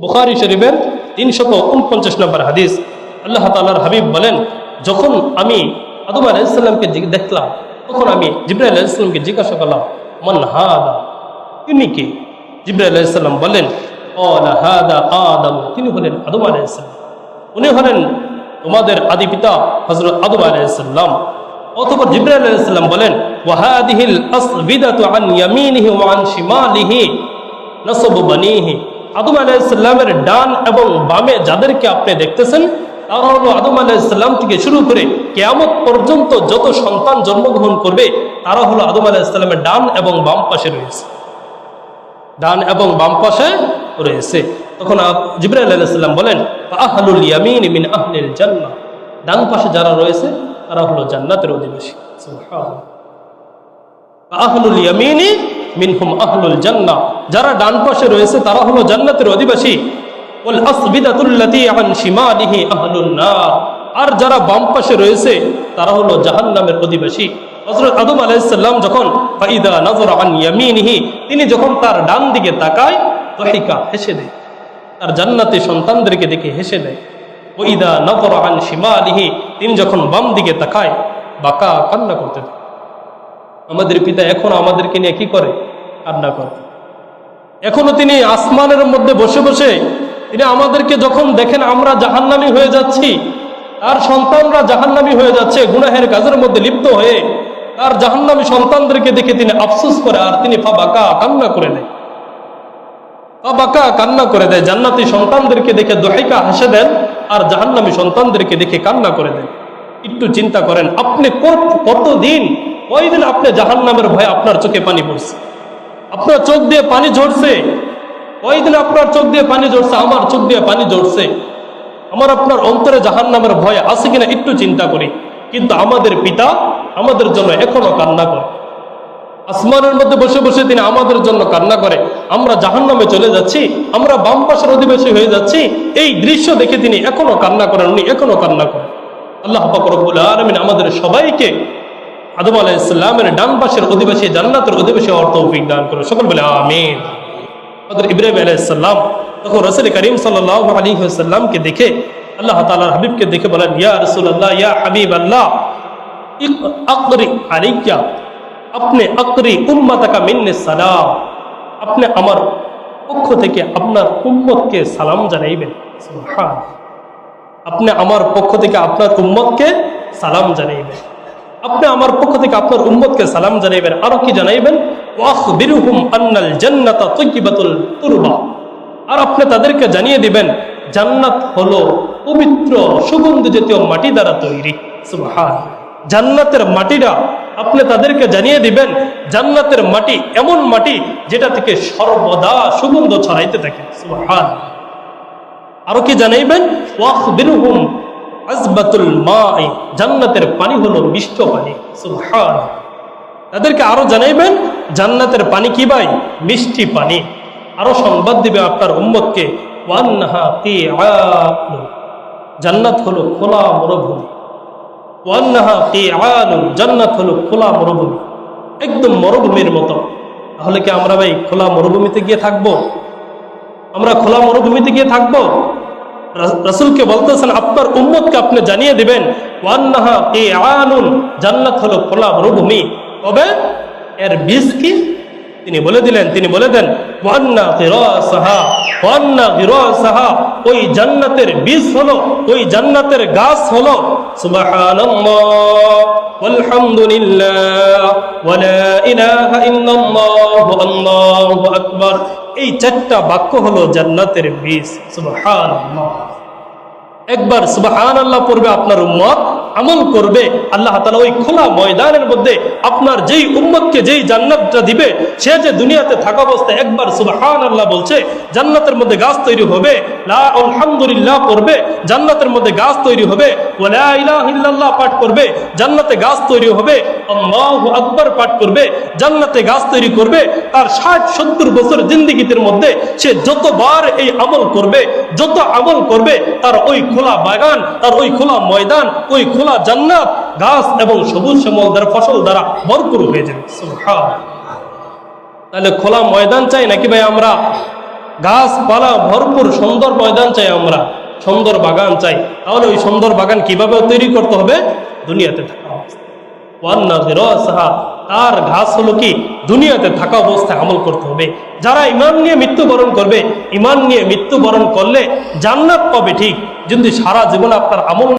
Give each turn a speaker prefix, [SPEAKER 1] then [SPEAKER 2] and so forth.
[SPEAKER 1] বুখারী শরীফের 349 নম্বর হাদিস। আল্লাহ তাআলার হাবিব বলেন, যখন আমি আদম আলাইহিস সালামকে দেখলাম তখন আমি জিবরাইল আলাইহিস সালামকে জিজ্ঞাসা করলাম, মান হাদা, তিনি কে? জিবরাইল আলাইহিস সালাম বলেন, ক্বালা হাদা আদম, তিনি হলেন আদম আলাইহিস সালাম, উনি হলেন তোমাদের আদি পিতা হযরত আদম আলাইহিস সালাম। অতঃপর জিবরাইল আলাইহিস সালাম বলেন, ওয়া হাদিহিল আসবিদাতু আন ইয়ামিনিহি ওয়া আন শিমালিহি নাসাবু বানিহি, আদম আলাইহিস সালামের ডান এবং বামে যাদেরকে আপনি দেখতেছেন তারা হলো আদম আলাইহিস সালাম থেকে শুরু করে কিয়ামত পর্যন্ত যত সন্তান জন্মগ্রহণ করবে তারা হলো আদম আলাইহিস সালামের ডান এবং বাম পাশে রয়েছে, ডান এবং বাম পাশে রয়েছে। তখন জিবরাইল আলাইহিস সালাম বলেন, আহলুল ইয়ামিন মিন আহলিল জান্নাহ, ডান পাশে যারা রয়েছে তারা হলো জান্নাতের অধিবাসী। সুবহানাল্লাহ। আহলুল ইয়ামিনি মিনহুম আহলুল জান্নাহ, যারা ডান পাশে রয়েছে তারা হলো জান্নাতের অধিবাসী। ওয়াল আসবিদাতুল্লাতী আন শিমালিহি আহলুন নার, আর যারা বাম পাশে রয়েছে তারা হলো জাহান্নামের অধিবাসী। হযরত আদম আলাইহিস সালাম যখন ফাইদা নাযরা আন ইয়ামিনিহি, তিনি যখন তার ডান দিকে তাকায় দাহিকা, হেসে দেয়, তার জান্নাতি সন্তানদেরকে দেখে হেসে দেয়। ওয়াইদা নাযরা আন শিমালিহি, তিনি যখন বাম দিকে তাকায় বাঁকা কান্না করতে দেয়। আমাদের পিতা এখন আমাদেরকে নিয়ে কি করে? কান্না করে। এখনো তিনি আসমানের মধ্যে বসে বসে তিনি আমাদেরকে যখন দেখেন আমরা জাহান্নামী হয়ে যাচ্ছি, তার সন্তানরা জাহান্নামী হয়ে যাচ্ছে গুনাহের কাজের মধ্যে লিপ্ত হয়ে, তার জাহান্নামী সন্তানদেরকে দেখে তিনি আফসোস করে আর তিনি ফাবাকা কান্না করে দেয়, ফাবাকা কান্না করে দেয়। জান্নাতি সন্তানদেরকে দেখে দহিকা হেসে দেন আর জাহান্নামী সন্তানদেরকে দেখে কান্না করে দেন। একটু চিন্তা করেন, আপনি কতদিন কয়দিন আপনি জাহান্নামের ভয়ে আপনার চোখে পানি পড়ছে, আপনার চোখ দিয়ে পানি ঝরছে, কয়দিন আপনার চোখ দিয়ে পানি ঝরছে, আমার চোখ দিয়ে পানি ঝরছে, আমার আপনার অন্তরে জাহান্নামের ভয় আছে কিনা একটু চিন্তা করি। কিন্তু আমাদের পিতা আমাদের জন্য এখনো কান্না করে, আসমানের মধ্যে বসে বসে তিনি আমাদের জন্য কান্না করে। আমরা জাহান্নামে চলে যাচ্ছি, আমরা বাম পাশের অধিবাসী হয়ে যাচ্ছি, এই দৃশ্য দেখে তিনি এখনো কান্না করেন, উনি এখনো কান্না করেন। আল্লাহ পাক রব্বুল আলামিন আমাদের সবাইকে আদম আলাইহিস সালামের ডান পাশের অধিবাসী, জান্নাতের অধিবাসী হওয়ার তৌফিক দান করুন, সকল বলে আমিন। হযরত ইব্রাহিম আলাইহিস সালাম তখন রাসূল করিম সাল্লাল্লাহু আলাইহি ওয়াসাল্লামকে দেখে, আল্লাহ তাআলার হাবিবকে দেখে বলেন, ইয়া রাসূলুল্লাহ, ইয়া হাবিবাল্লাহ, আকরি আলাইকা, আপনি আকরি উম্মাতাকা মিন্নি সালাম, আপনি আমার পক্ষ থেকে আপনার উম্মতকে সালাম জানাইবেন। সুবহানাল্লাহ। আপনি আমার পক্ষ থেকে আপনার উম্মতকে সালাম জানাইবেন, আপনি আমার পক্ষ থেকে আপনার উম্মতকে সালাম জানাইবেন। আরো কি জানাইবেন? ওয়াখবিরহুম আন্নাল জান্নাতা তাইয়িবাতুল তুরবা, আর আপনি তাদেরকে জানিয়ে দিবেন জান্নাত হলো পবিত্র সুগন্ধি জাতীয় মাটি দ্বারা তৈরি। সুবহানাল্লাহ। জান্নাতের মাটিটা আপনি তাদেরকে জানিয়ে দিবেন, জান্নাতের মাটি এমন মাটি যেটা থেকে সর্বদা সুগন্ধ ছড়াইতে থাকে। সুবহানাল্লাহ। আরো কি জানাইবেন? ওয়াখবিরহুম আযবাতুল মা'i, জান্নাতের পানি হলো মিষ্ট পানি। সুবহানাল্লাহ। তাদেরকে আরো জানাইবেন জান্নাতের পানি কি ভাই? মিষ্টি পানি। আরো সংবাদ দিবে আপনার উম্মতকে, ওয়ান্নাহা কিআলু, জান্নাত হলো খোলা মরুভূমি। ওয়ান্নাহা কিআলু, জান্নাত হলো খোলা মরুভূমি, একদম মরুভূমির মতো। তাহলে কি আমরা ভাই খোলা মরুভূমিতে গিয়ে থাকবো? আমরা খোলা মরুভূমিতে গিয়ে থাকবো? রাসূলকে বলতেছেন আপনার উম্মতকে আপনি জানিয়ে দিবেন ওয়ান্নাহা কিআলুন, জান্নাত হলো খোলা মরুভূমি। তবে এর বীজ কি? তিনি বলে দিলেন, তিনি বলে দেন ওয়ান্না গিরাসাহা, ওয়ান্না গিরাসাহা, ওই জান্নাতের বীজ হলো, ওই জান্নাতের গাছ হলো সুবহানাল্লাহ ওয়ালহামদুলিল্লাহ ওয়ালা ইলাহা ইল্লাল্লাহু আল্লাহু আকবার। এই চারটা বাক্য হলো জান্নাতের বীজ। সুবহানাল্লাহ। একবার সুবহানাল্লাহ পড়বে আপনার উম্মত, আমল করবে, আল্লাহ তাআলা ওই খোলা ময়দানের মধ্যে আপনার যেই উম্মতকে যেই জান্নাতটা দিবে, সে যে দুনিয়াতে থাকা অবস্থায় একবার সুবহানাল্লাহ বলছে, জান্নাতের মধ্যে গাছ তৈরি হবে। লা আলহামদুলিল্লাহ পড়বে, জান্নাতের মধ্যে গাছ তৈরি হবে। ওয়ালা ইলাহা ইল্লাল্লাহ পাঠ করবে, জান্নাতে গাছ তৈরি হবে। আল্লাহু আকবার পাঠ করবে, জান্নাতে গাছ তৈরি করবে। তার 60-70 বছর জিন্দেগীতে মধ্যে সে যতবার এই আমল করবে, যত আমল করবে, তার ওই খোলা বাগান, তার ওই খোলা ময়দান, ওই খোলা জান্নাত গাছ এবং সবুজ শ্যামল দ্বারা ফসল দ্বারা ভরপুর হয়ে যাবে। সুবহানাল্লাহ। তাহলে খোলা ময়দান চাই নাকি ভাই আমরা গাছপালা ভরপুর সুন্দর ময়দান চাই, আমরা সুন্দর বাগান চাই। তাহলে ওই সুন্দর বাগান কিভাবে তৈরি করতে হবে? দুনিয়াতে থাকা অবস্থায়। তার ঘাস হলো কি? দুনিয়াতে থাকা অবস্থায় আমল করতে হবে। যারা ইমান নিয়ে মৃত্যুবরণ করবে, ইমান নিয়ে মৃত্যুবরণ করলে জান্নাত পাবে ঠিক, কিন্তু সারা জীবন আপনার আমল